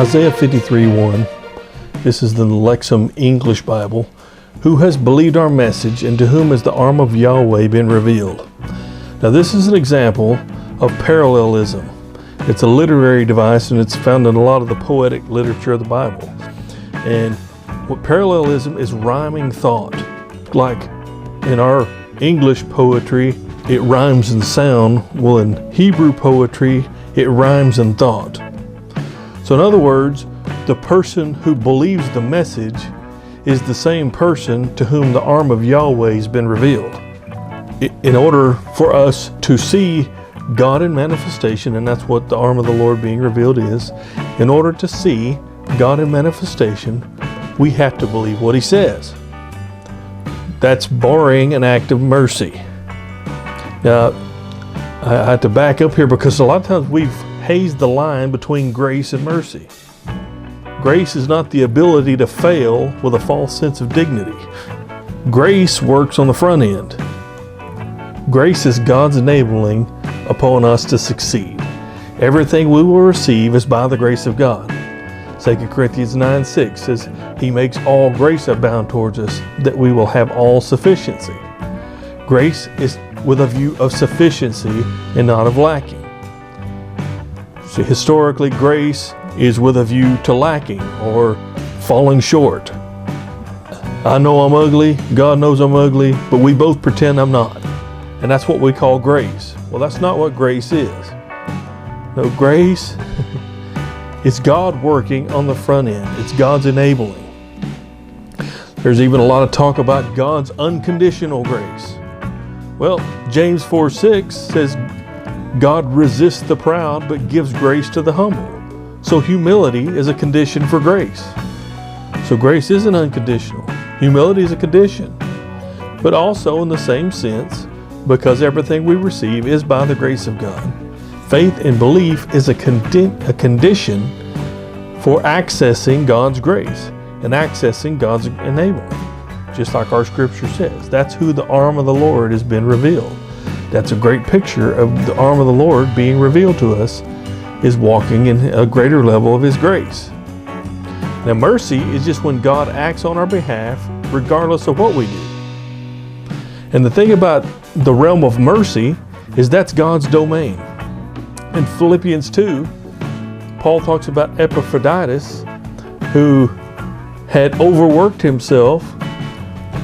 Isaiah 53:1. This is the Lexham English Bible. Who has believed our message, and to whom has the arm of Yahweh been revealed? Now this is an example of parallelism. It's a literary device, and it's found in a lot of the poetic literature of the Bible. And what parallelism is rhyming thought. Like in our English poetry, it rhymes in sound. Well, in Hebrew poetry, it rhymes in thought. So in other words, the person who believes the message is the same person to whom the arm of Yahweh has been revealed. In order for us to see God in manifestation, and that's what the arm of the Lord being revealed is, in order to see God in manifestation, we have to believe what He says. That's barring an act of mercy. Now, I have to back up here because a lot of times we've hazed the line between grace and mercy. Grace is not the ability to fail with a false sense of dignity. Grace works on the front end. Grace is God's enabling upon us to succeed. Everything we will receive is by the grace of God. 2 Corinthians 9:6 says, He makes all grace abound towards us, that we will have all sufficiency. Grace is with a view of sufficiency and not of lacking. So historically, grace is with a view to lacking or falling short. I know I'm ugly, God knows I'm ugly, but we both pretend I'm not. And that's what we call grace. Well, that's not what grace is. No, grace is God working on the front end. It's God's enabling. There's even a lot of talk about God's unconditional grace. Well, James 4:6 says, God resists the proud, but gives grace to the humble. So humility is a condition for grace. So grace isn't unconditional. Humility is a condition. But also in the same sense, because everything we receive is by the grace of God, faith and belief is a condition for accessing God's grace and accessing God's enablement. Just like our scripture says, that's who the arm of the Lord has been revealed. That's a great picture of the arm of the Lord being revealed to us, is walking in a greater level of His grace. Now mercy is just when God acts on our behalf regardless of what we do. And the thing about the realm of mercy is that's God's domain. In Philippians 2, Paul talks about Epaphroditus, who had overworked himself.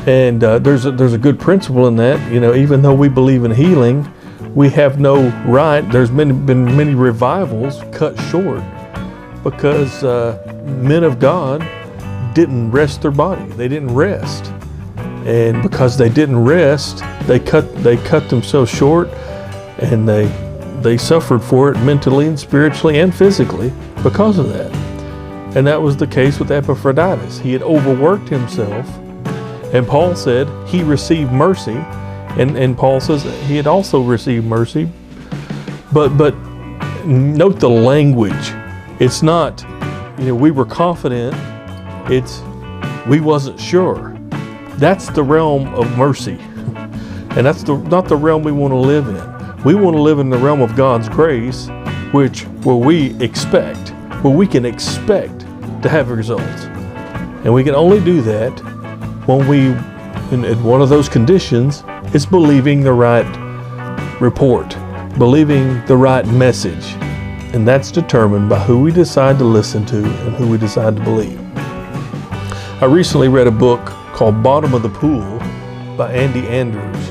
And there's a good principle in that. You know, even though we believe in healing, we have no right. There's been many revivals cut short because men of God didn't rest their body. They didn't rest, and because they didn't rest, they cut themselves short, and they suffered for it mentally and spiritually and physically because of that. And that was the case with Epaphroditus. He had overworked himself. And Paul said he received mercy, and Paul says he had also received mercy. But note the language. It's not, we were confident. It's we wasn't sure. That's the realm of mercy, and that's not the realm we want to live in. We want to live in the realm of God's grace, where we can expect to have results, and we can only do that when we, in one of those conditions, is believing the right report, believing the right message. And that's determined by who we decide to listen to and who we decide to believe. I recently read a book called Bottom of the Pool by Andy Andrews.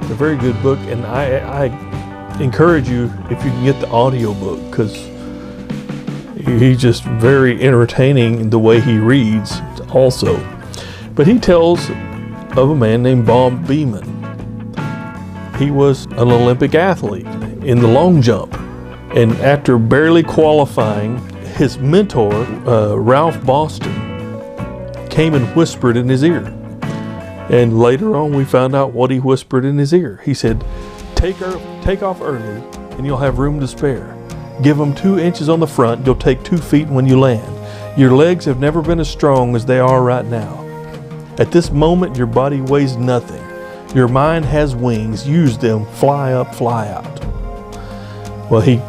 It's a very good book, and I encourage you, if you can get the audio book, because he's just very entertaining in the way he reads also. But he tells of a man named Bob Beamon. He was an Olympic athlete in the long jump. And after barely qualifying, his mentor, Ralph Boston, came and whispered in his ear. And later on, we found out what he whispered in his ear. He said, take off early and you'll have room to spare. Give them 2 inches on the front, you'll take 2 feet when you land. Your legs have never been as strong as they are right now. At this moment, your body weighs nothing. Your mind has wings. Use them. Fly up, fly out. Well, he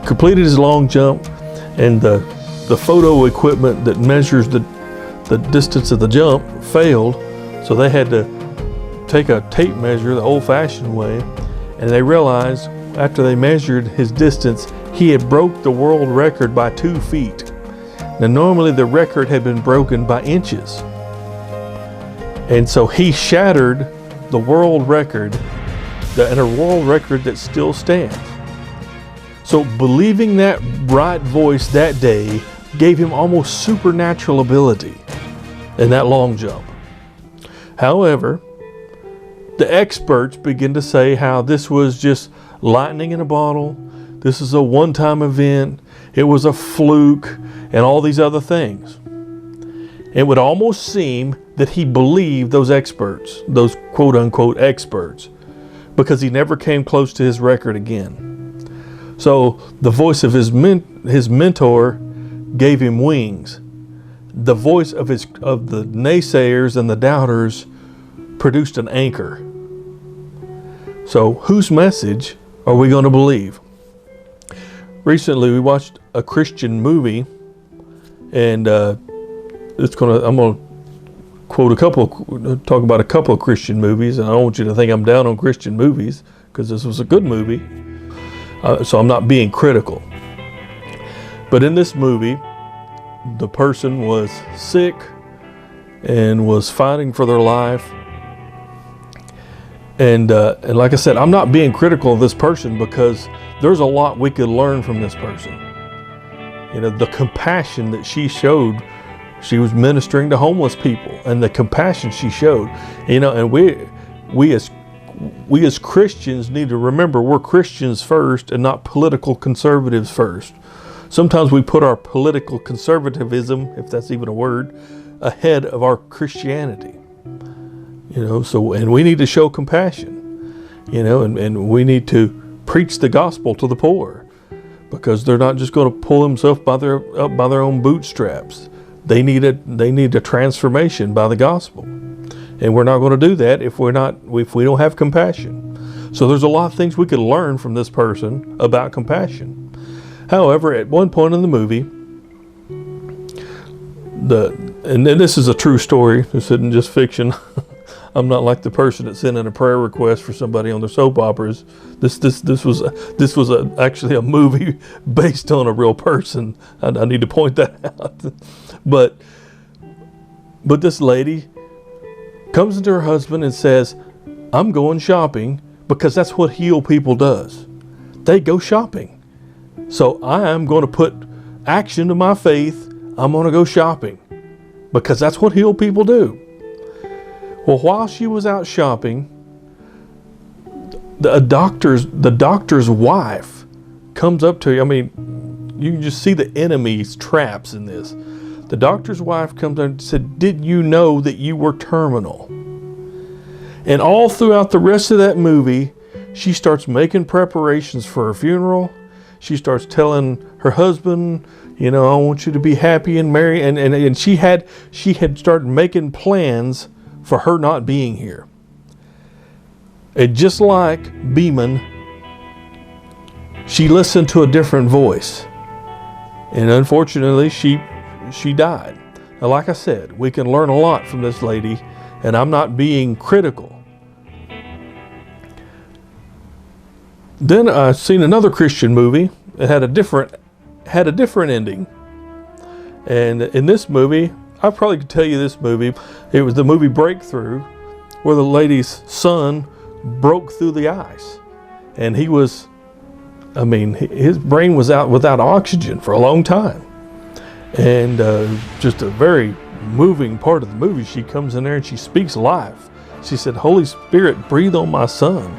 completed his long jump, and the photo equipment that measures the distance of the jump failed, so they had to take a tape measure the old-fashioned way, and they realized after they measured his distance, he had broke the world record by 2 feet. Now normally the record had been broken by inches, and so he shattered the world record, and a world record that still stands. So believing that right voice that day gave him almost supernatural ability in that long jump. However, the experts begin to say how this was just lightning in a bottle, this is a one-time event, it was a fluke, and all these other things. It would almost seem that he believed those experts, those quote-unquote experts, because he never came close to his record again. So the voice of his mentor gave him wings. The voice of the naysayers and the doubters produced an anchor. So whose message are we going to believe? Recently we watched a Christian movie, and I'm going to talk about a couple of Christian movies, and I don't want you to think I'm down on Christian movies, because this was a good movie, so I'm not being critical. But in this movie, the person was sick and was fighting for their life, and like I said, I'm not being critical of this person, because there's a lot we could learn from this person. You know, the compassion that she showed. She was ministering to homeless people, and the compassion she showed, you know, and we as Christians need to remember we're Christians first and not political conservatives first. Sometimes we put our political conservatism, if that's even a word, ahead of our Christianity. You know, so, and we need to show compassion, you know, and we need to preach the gospel to the poor, because they're not just going to pull themselves up by their own bootstraps. They need a transformation by the gospel, and we're not going to do that if we don't have compassion. So there's a lot of things we could learn from this person about compassion. However, at one point in the movie, and this is a true story. This isn't just fiction. I'm not like the person that sent in a prayer request for somebody on their soap operas. This was actually a movie based on a real person. I need to point that out. But this lady comes into her husband and says, "I'm going shopping," because that's what healed people does. They go shopping. So I am going to put action to my faith. I'm going to go shopping, because that's what healed people do. Well, while she was out shopping, the doctor's wife comes up to you. I mean, you can just see the enemy's traps in this. The doctor's wife comes up and said, "Did you know that you were terminal?" And all throughout the rest of that movie, she starts making preparations for her funeral. She starts telling her husband, you know, "I want you to be happy and marry." And she had started making plans for her not being here. And just like Beeman, she listened to a different voice, and unfortunately she died. Now, like I said, we can learn a lot from this lady, and I'm not being critical. Then I seen another Christian movie. It had a different ending, and in this movie, I probably could tell you this movie. It was the movie Breakthrough, where the lady's son broke through the ice, and his brain was out without oxygen for a long time. And just a very moving part of the movie, she comes in there and she speaks life. She said, "Holy Spirit, breathe on my son."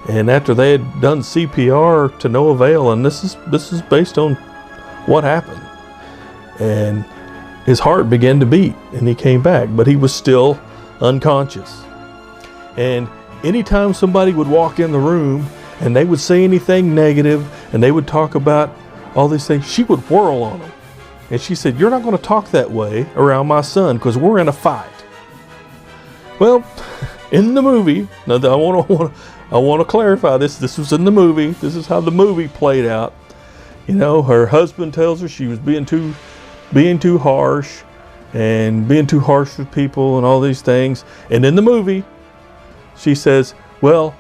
And after they had done CPR to no avail, and this is based on what happened, and his heart began to beat, and he came back, but he was still unconscious. And anytime somebody would walk in the room and they would say anything negative, and they would talk about all these things, she would whirl on them. And she said, "You're not going to talk that way around my son, because we're in a fight." Well, in the movie, now I want to clarify this. This was in the movie. This is how the movie played out. You know, her husband tells her she was being too harsh and being too harsh with people and all these things. And in the movie, she says, well,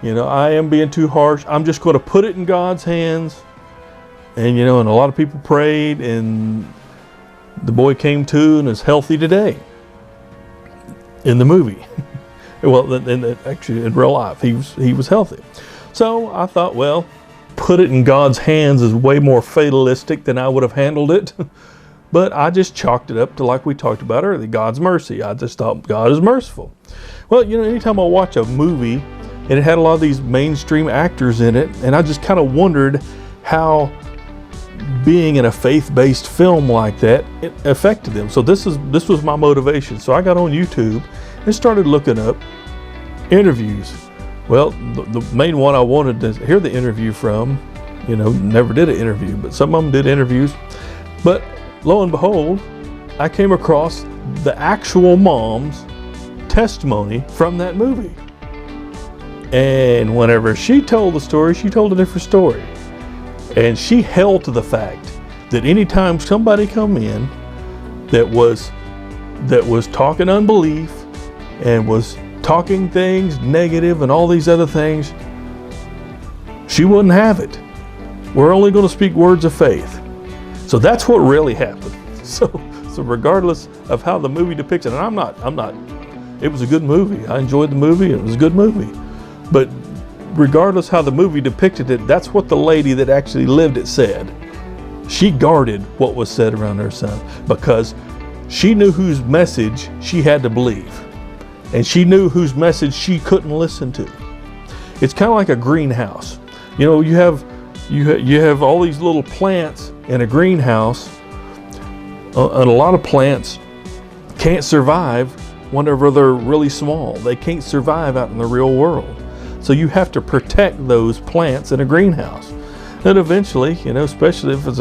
you know, I am being too harsh. I'm just going to put it in God's hands. And, you know, and a lot of people prayed, and the boy came to and is healthy today. In the movie. Well, actually in real life, he was healthy. So I thought, well, put it in God's hands is way more fatalistic than I would have handled it. But I just chalked it up to, like we talked about earlier, God's mercy. I just thought God is merciful. Well, you know, anytime I watch a movie and it had a lot of these mainstream actors in it, and I just kind of wondered how being in a faith-based film like that, it affected them. So this was my motivation. So I got on YouTube and started looking up interviews. Well, the main one I wanted to hear the interview from, you know, never did an interview, but some of them did interviews. But lo and behold, I came across the actual mom's testimony from that movie. And whenever she told the story, she told a different story. And she held to the fact that anytime somebody come in that was talking unbelief and was talking things negative and all these other things, she wouldn't have it. We're only going to speak words of faith. So that's what really happened. So regardless of how the movie depicts it, and I'm not, it was a good movie. I enjoyed the movie. It was a good movie. But regardless how the movie depicted it, that's what the lady that actually lived it said. She guarded what was said around her son because she knew whose message she had to believe, and she knew whose message she couldn't listen to. It's kind of like a greenhouse. You know, you have all these little plants in a greenhouse, and a lot of plants can't survive whenever they're really small. They can't survive out in the real world. So you have to protect those plants in a greenhouse. And eventually, you know, especially if it's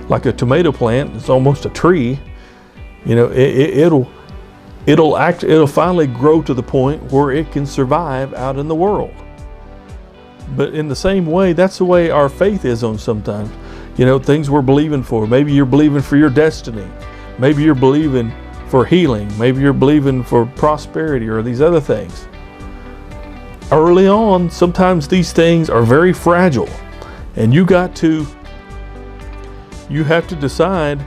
like a tomato plant, it's almost a tree, you know, it'll finally grow to the point where it can survive out in the world. But in the same way, that's the way our faith is on sometimes. You know, things we're believing for. Maybe you're believing for your destiny. Maybe you're believing for healing. Maybe you're believing for prosperity or these other things. Early on, sometimes these things are very fragile, and you have to decide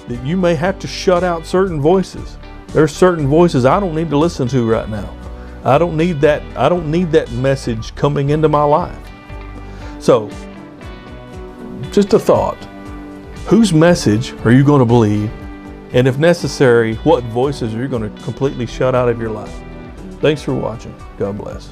that you may have to shut out certain voices. There's certain voices I don't need to listen to right now. I don't need that message coming into my life. So, just a thought. Whose message are you going to believe? And if necessary, what voices are you going to completely shut out of your life? Thanks for watching. God bless.